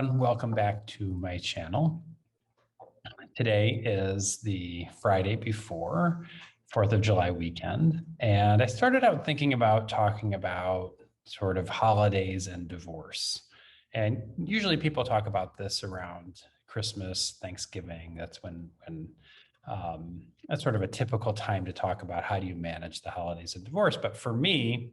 everyone, welcome back to my channel. Today is the Friday before 4th of July weekend, and I started out thinking about talking about sort of holidays and divorce. And usually people talk about this around Christmas, Thanksgiving. That's when that's sort of a typical time to talk about how do you manage the holidays and divorce. But for me,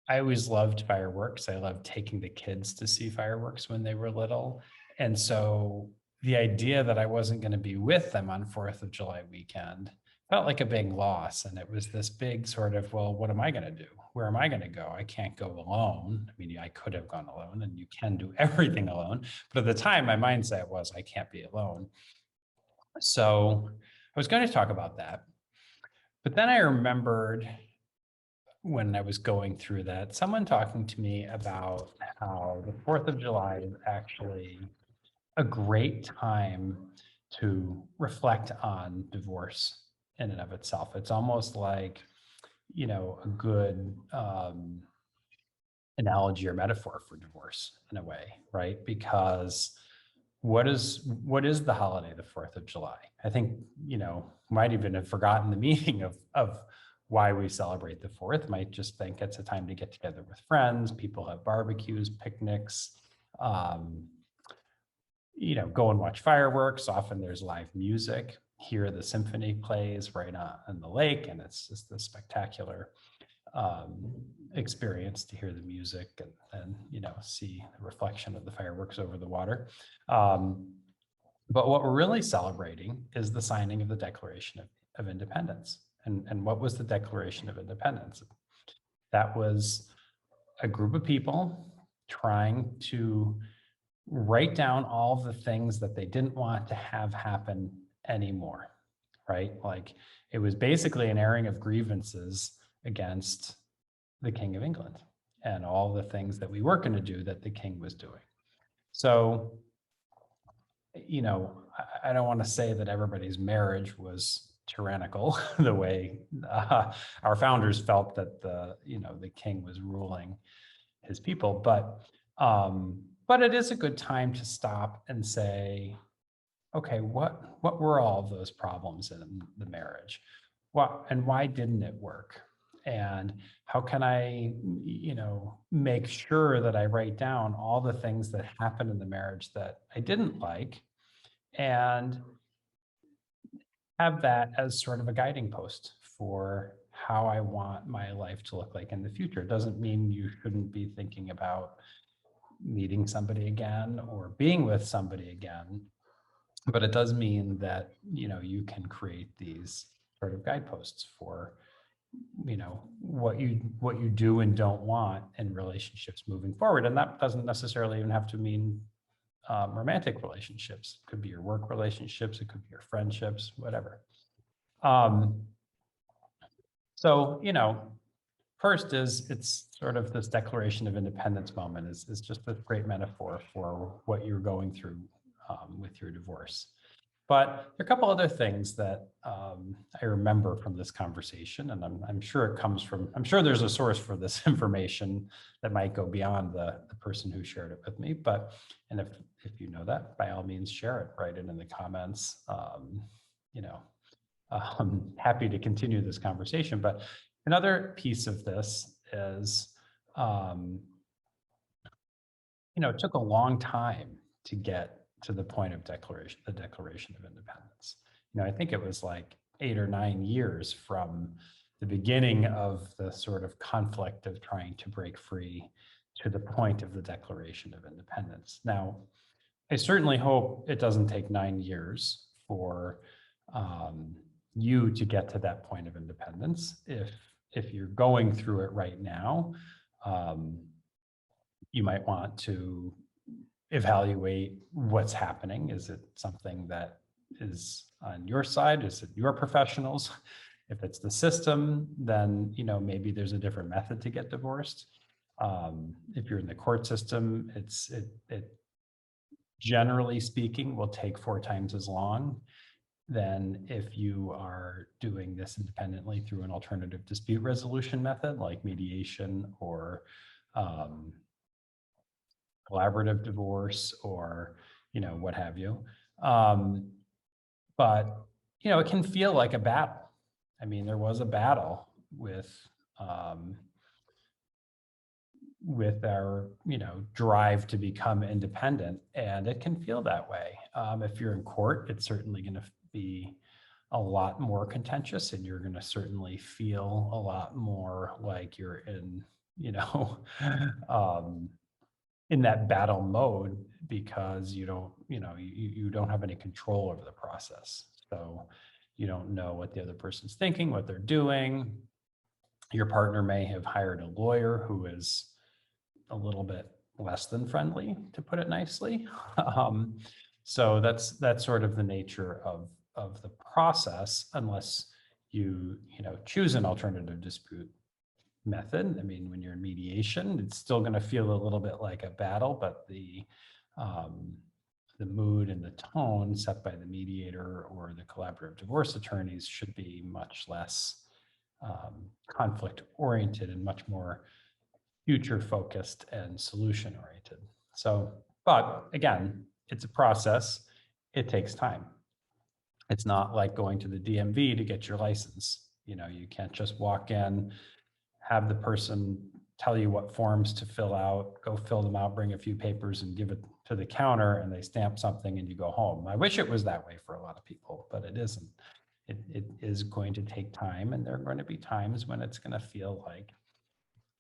I always loved fireworks. I loved taking the kids to see fireworks when they were little. And so the idea that I wasn't going to be with them on 4th of July weekend felt like a big loss. And it was this big sort of, well, what am I going to do? Where am I going to go? I can't go alone. I mean, I could have gone alone, and you can do everything alone. But at the time, my mindset was, I can't be alone. So I was going to talk about that. But then I remembered when I was going through that, someone talking to me about how the 4th of July is actually a great time to reflect on divorce in and of itself. It's almost like, a good analogy or metaphor for divorce in a way, right? Because what is the holiday, the 4th of July? I think, might even have forgotten the meaning of why we celebrate the 4th. Might just think it's a time to get together with friends. People have barbecues, picnics, um, go and watch fireworks. Often there's live music. Here the symphony plays right on the lake, and it's just a spectacular experience to hear the music and see the reflection of the fireworks over the water. But what we're really celebrating is the signing of the Declaration of Independence. And what was the Declaration of Independence? That was a group of people trying to write down all of the things that they didn't want to have happen anymore, right? Like, it was basically an airing of grievances against the King of England and all the things that we were going to do that the king was doing. So, I don't want to say that everybody's marriage was tyrannical the way our founders felt that the king was ruling his people, but it is a good time to stop and say, okay, what were all of those problems in the marriage? And why didn't it work? And how can I, make sure that I write down all the things that happened in the marriage that I didn't like, and have that as sort of a guiding post for how I want my life to look like in the future. It doesn't mean you shouldn't be thinking about meeting somebody again or being with somebody again, but it does mean that you can create these sort of guideposts for what you do and don't want in relationships moving forward. And that doesn't necessarily even have to mean romantic relationships. It could be your work relationships, it could be your friendships, whatever. So first is, it's sort of this Declaration of Independence moment is just a great metaphor for what you're going through with your divorce. But there are a couple other things that I remember from this conversation, and I'm sure I'm sure there's a source for this information that might go beyond the person who shared it with me. And if you know that, by all means, share it, write it in the comments. I'm happy to continue this conversation. But another piece of this is, it took a long time to get to the point of the Declaration of Independence. I think it was like 8 or 9 years from the beginning of the sort of conflict of trying to break free to the point of the Declaration of Independence. Now, I certainly hope it doesn't take 9 years for you to get to that point of independence. If you're going through it right now, you might want to evaluate what's happening. Is it something that is on your side? Is it your professionals? If it's the system, then maybe there's a different method to get divorced. If you're in the court system, it generally speaking will take 4 times as long than if you are doing this independently through an alternative dispute resolution method like mediation or collaborative divorce, or, what have you. Um, but, it can feel like a battle. I mean, there was a battle um, with our, drive to become independent, and it can feel that way. If you're in court, it's certainly going to be a lot more contentious, and you're going to certainly feel a lot more like you're in, um, in that battle mode, because you don't have any control over the process. So you don't know what the other person's thinking, what they're doing. Your partner may have hired a lawyer who is a little bit less than friendly, to put it nicely. Um, so that's sort of the nature of the process, unless you choose an alternative dispute method. I mean, when you're in mediation, it's still going to feel a little bit like a battle, but the mood and the tone set by the mediator or the collaborative divorce attorneys should be much less conflict oriented and much more future focused and solution oriented. So, but again, it's a process. It takes time. It's not like going to the DMV to get your license. You can't just walk in, have the person tell you what forms to fill out, go fill them out, bring a few papers and give it to the counter, and they stamp something and you go home. I wish it was that way for a lot of people, but it isn't. It is going to take time, and there are going to be times when it's going to feel like,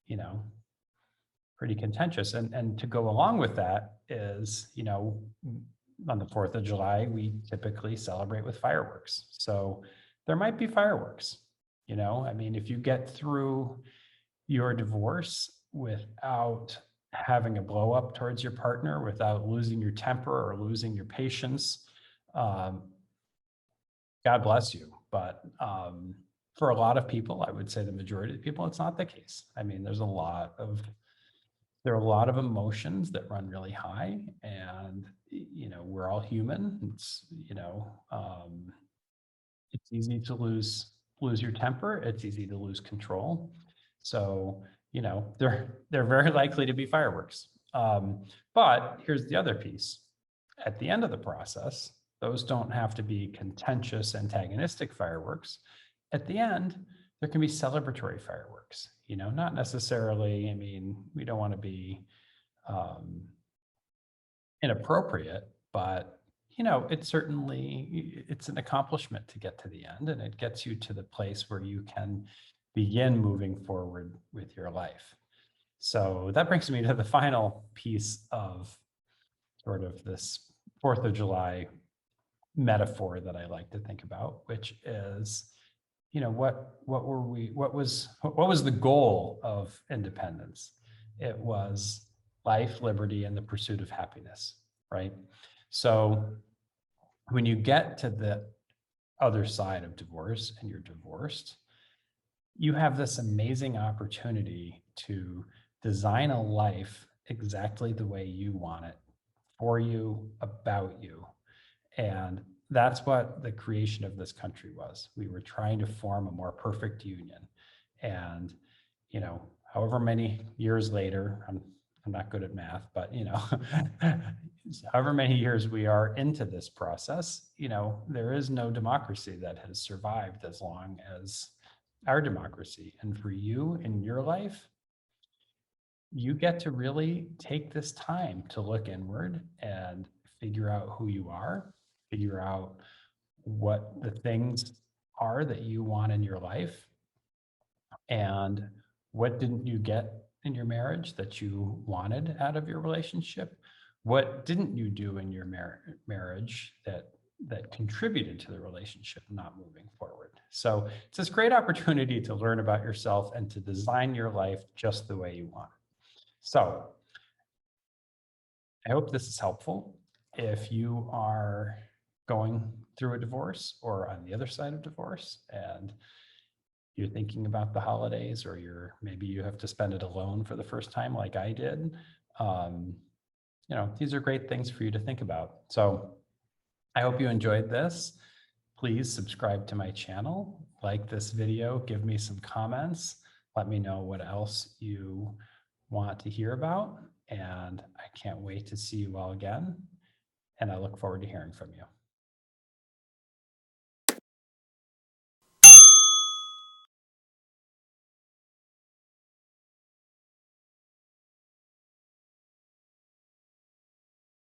you know, pretty contentious. And to go along with that is, on the 4th of July, we typically celebrate with fireworks. So there might be fireworks, I mean, if you get through your divorce without having a blow up towards your partner, without losing your temper or losing your patience, um, God bless you. But for a lot of people, I would say the majority of people, it's not the case. I mean, there are a lot of emotions that run really high, and we're all human. It's easy to lose your temper. It's easy to lose control. So they're very likely to be fireworks. But here's the other piece. At the end of the process, those don't have to be contentious, antagonistic fireworks. At the end, there can be celebratory fireworks. Not necessarily. I mean, we don't want to be inappropriate, but it's an accomplishment to get to the end, and it gets you to the place where you can begin moving forward with your life. So that brings me to the final piece of sort of this 4th of July metaphor that I like to think about, which is, what was the goal of independence? It was life, liberty, and the pursuit of happiness, right? So when you get to the other side of divorce and you're divorced, you have this amazing opportunity to design a life exactly the way you want it, for you, about you. And that's what the creation of this country was. We were trying to form a more perfect union. And, however many years later, I'm not good at math, but, however many years we are into this process, there is no democracy that has survived as long as our democracy. And for you in your life, you get to really take this time to look inward and figure out who you are, figure out what the things are that you want in your life, and what didn't you get in your marriage that you wanted out of your relationship? What didn't you do in your marriage that contributed to the relationship not moving forward? So it's this great opportunity to learn about yourself and to design your life just the way you want it. So I hope this is helpful. If you are going through a divorce or on the other side of divorce, and you're thinking about the holidays, or maybe you have to spend it alone for the first time like I did, these are great things for you to think about. So I hope you enjoyed this. Please subscribe to my channel, like this video, give me some comments, let me know what else you want to hear about. And I can't wait to see you all again. And I look forward to hearing from you.